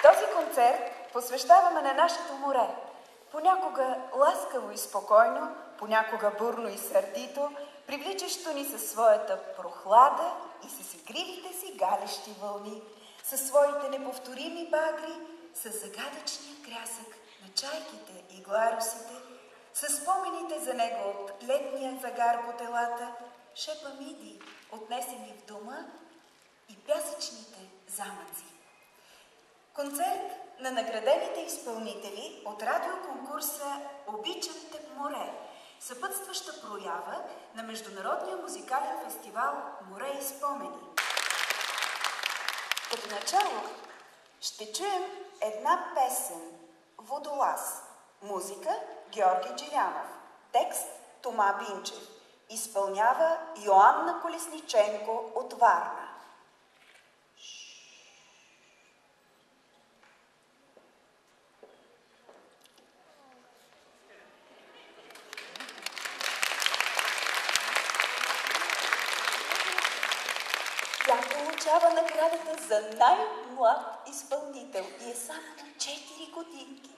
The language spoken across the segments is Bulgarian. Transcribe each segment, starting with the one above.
Този концерт посвещаваме на нашето море. Понякога ласкаво и спокойно, понякога бурно и сърдито, привличащо ни със своята прохлада и с игривите си галещи вълни, със своите неповторими багри, с загадъчния крясък на чайките и гларусите, с спомените за него от летния загар по телата, шепа миди, отнесени в дома, и пясъчните замъци. Концерт на наградените изпълнители от радиоконкурса "Обичам те море", съпътстваща проява на Международния музикален фестивал "Море и спомени". Като начало ще чуем една песен "Водолаз", музика Георги Джилянов, текст Тома Бинчев, изпълнява Йоанна Колесниченко от Варна. Тя получава наградата за най-млад изпълнител и е само на 4 годинки.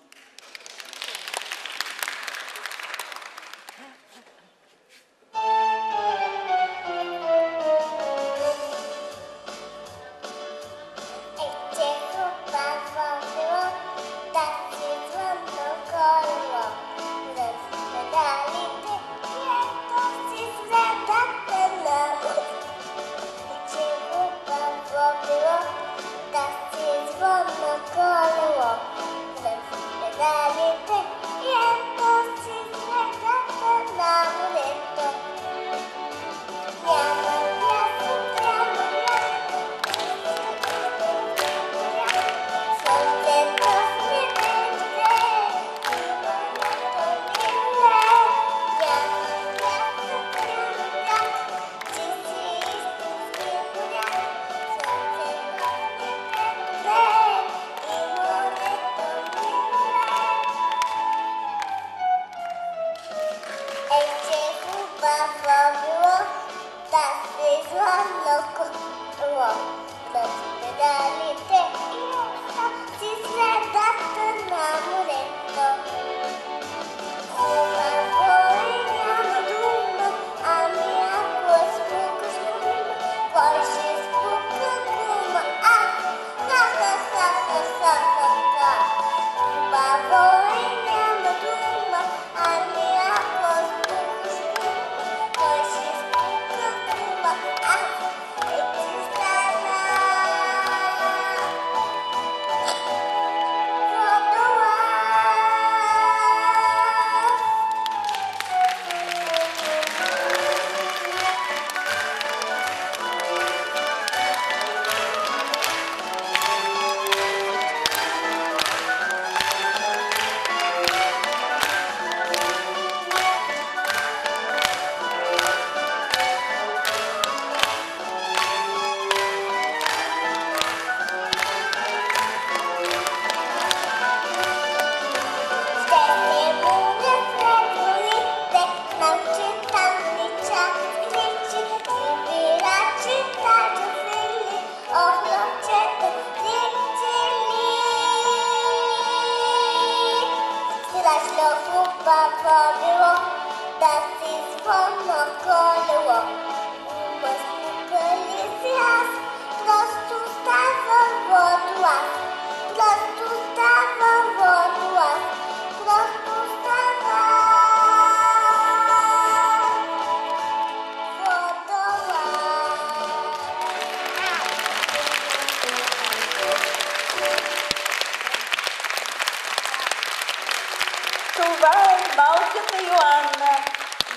Това е малката Йоанна.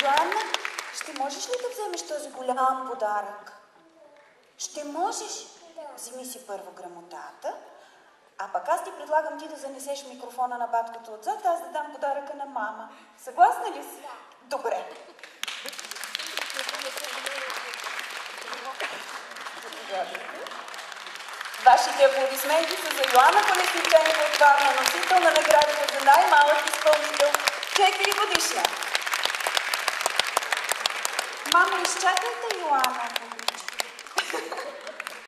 Йоанна, ще можеш ли да вземеш този голям подарък? Ще можеш? Да. Вземи си първо грамотата, а пък аз ти предлагам ти да занесеш микрофона на баткото отзад, аз да дам подаръка на мама. Съгласна ли си? Да. Добре. Вашите аплодисменти са за Йоанна Колесниченко от Варна, носител на наградата за най-малък изпълнител, 4 годишна. Мама, изчакайте Йоанна.